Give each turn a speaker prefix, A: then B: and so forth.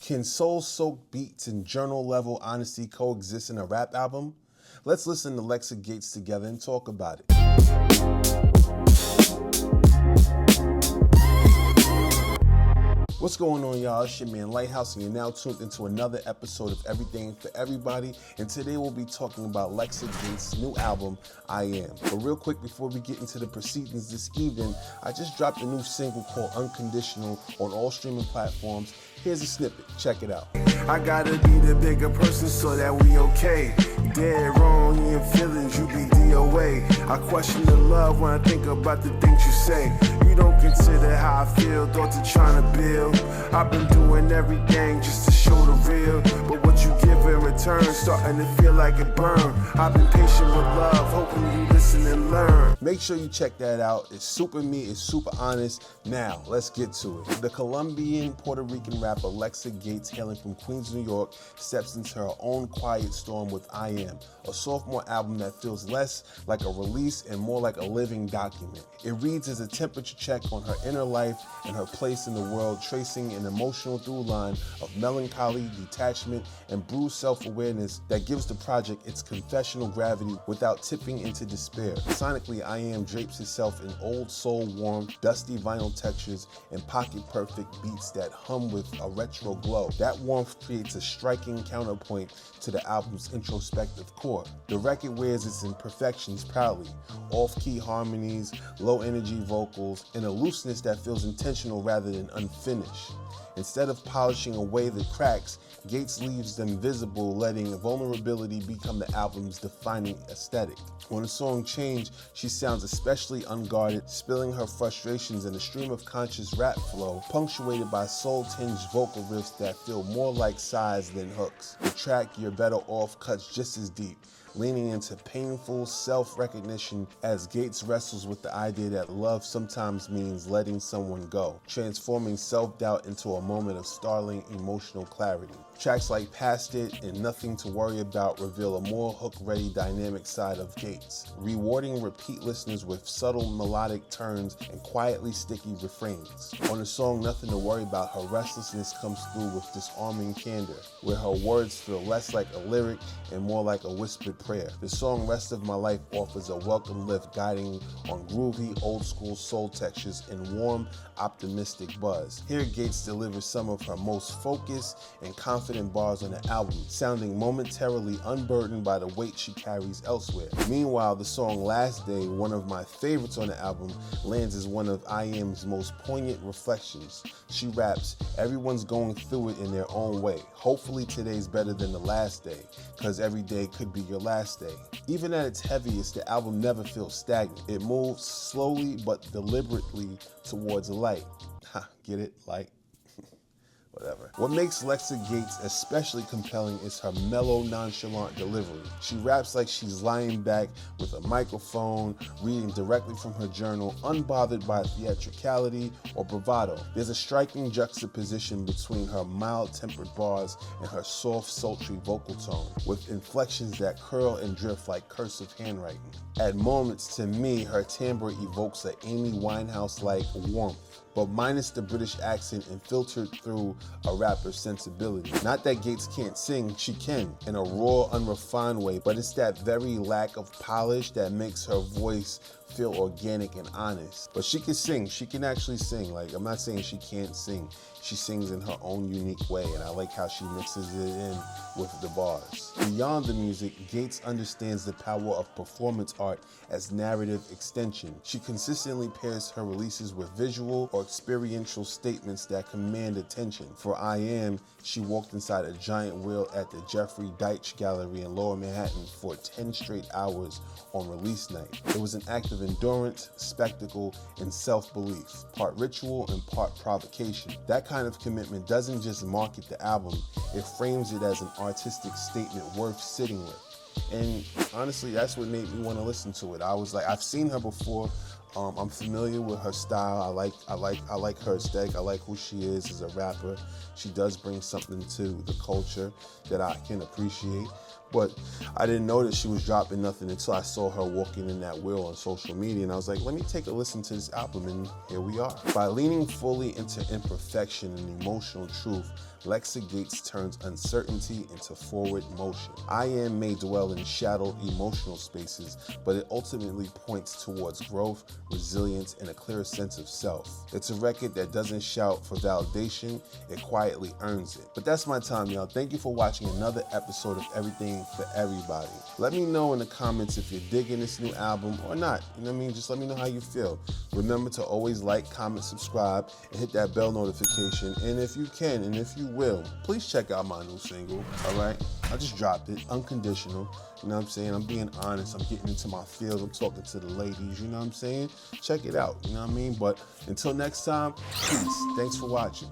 A: Can soul-soaked beats and journal-level honesty coexist in a rap album? Let's listen to Lexa Gates together and talk about it. What's going on, y'all? It's your man Lighthouse, and you're now tuned into another episode of Everything for Everybody. And today we'll be talking about Lexa Gates' new album, I Am. But real quick, before we get into the proceedings this evening, I just dropped a new single called Unconditional on all streaming platforms. Here's a snippet. Check it out.
B: I gotta be the bigger person so that we okay. Dead wrong, you in feelings, you be DOA. I question the love when I think about the things you say. You don't consider how I feel, thoughts are trying to build. I've been doing everything just to show the real, but what you give in return starting to feel like it burn. I've been patient with love, hoping you listen and learn.
A: Make sure you check that out. It's super me, it's super honest. Now, let's get to it. The Colombian Puerto Rican rapper Lexa Gates, hailing from Queens, New York, steps into her own quiet storm with I Am, a sophomore album that feels less like a release and more like a living document. It reads as a temperature check on her inner life and her place in the world, tracing an emotional through line of melancholy, detachment, and bruised self-awareness that gives the project its confessional gravity without tipping into despair. Sonically, I Am drapes itself in old soul warmth, dusty vinyl textures, and pocket-perfect beats that hum with a retro glow. That warmth creates a striking counterpoint to the album's introspective core. The record wears its imperfections proudly: off-key harmonies, low-energy vocals, and a looseness that feels intentional rather than unfinished. Instead of polishing away the cracks, Gates leaves them visible, letting vulnerability become the album's defining aesthetic. On the song Change, she sounds especially unguarded, spilling her frustrations in a stream of conscious rap flow, punctuated by soul-tinged vocal riffs that feel more like sighs than hooks. The track You're Better Off cuts just as deep, leaning into painful self-recognition as Gates wrestles with the idea that love sometimes means letting someone go, transforming self-doubt into a moment of startling emotional clarity. Tracks like Past It and Nothing to Worry About reveal a more hook-ready dynamic side of Gates, rewarding repeat listeners with subtle melodic turns and quietly sticky refrains. On the song Nothing to Worry About, her restlessness comes through with disarming candor, where her words feel less like a lyric and more like a whispered prayer. The song Rest of My Life offers a welcome lift, guiding on groovy, old-school soul textures and warm, optimistic buzz. Here, Gates delivers some of her most focused and confident bars on the album, sounding momentarily unburdened by the weight she carries elsewhere. Meanwhile, the song Last Day, one of my favorites on the album, lands as one of I Am's most poignant reflections. She raps, "Everyone's going through it in their own way. Hopefully today's better than the last day, cause every day could be your last day." Even at its heaviest, the album never feels stagnant. It moves slowly but deliberately towards a light. Ha, get it? Light? Whatever. What makes Lexa Gates especially compelling is her mellow, nonchalant delivery. She raps like she's lying back with a microphone, reading directly from her journal, unbothered by theatricality or bravado. There's a striking juxtaposition between her mild-tempered bars and her soft, sultry vocal tone, with inflections that curl and drift like cursive handwriting. At moments, to me, her timbre evokes an Amy Winehouse-like warmth, but minus the British accent and filtered through a rapper's sensibility. Not that Gates can't sing, she can, in a raw, unrefined way, but it's that very lack of polish that makes her voice feel organic and honest. But she can sing, she can actually sing. Like, I'm not saying she can't sing. She sings in her own unique way, and I like how she mixes it in with the bars. Beyond the music, Gates understands the power of performance art as narrative extension. She consistently pairs her releases with visual or experiential statements that command attention. For I Am, she walked inside a giant wheel at the Jeffrey Deitch Gallery in Lower Manhattan for 10 straight hours on release night. It was an act of endurance, spectacle, and self-belief, part ritual and part provocation. That kind of commitment doesn't just market the album, it frames it as an artistic statement worth sitting with. And honestly, that's what made me want to listen to it. I was like, I've seen her before. I'm familiar with her style. I like her aesthetic. I like who she is as a rapper. She does bring something to the culture that I can appreciate. But I didn't know that she was dropping nothing until I saw her walking in that wheel on social media, and I was like, let me take a listen to this album, and here we are. By leaning fully into imperfection and emotional truth, Lexa Gates turns uncertainty into forward motion. I Am may dwell in shadowed emotional spaces, but it ultimately points towards growth, resilience, and a clearer sense of self. It's a record that doesn't shout for validation, it quietly earns it. But that's my time, y'all. Thank you for watching another episode of Everything for Everybody. Let me know in the comments if you're digging this new album or not. You know what I mean? Just let me know how you feel. Remember to always like, comment, subscribe, and hit that bell notification. And if you can, and if you will, please check out my new single, all right? I just dropped it, Unconditional. You know what I'm saying? I'm being honest. I'm getting into my field. I'm talking to the ladies, you know what I'm saying? Check it out, you know what I mean? But until next time, peace. Thanks for watching.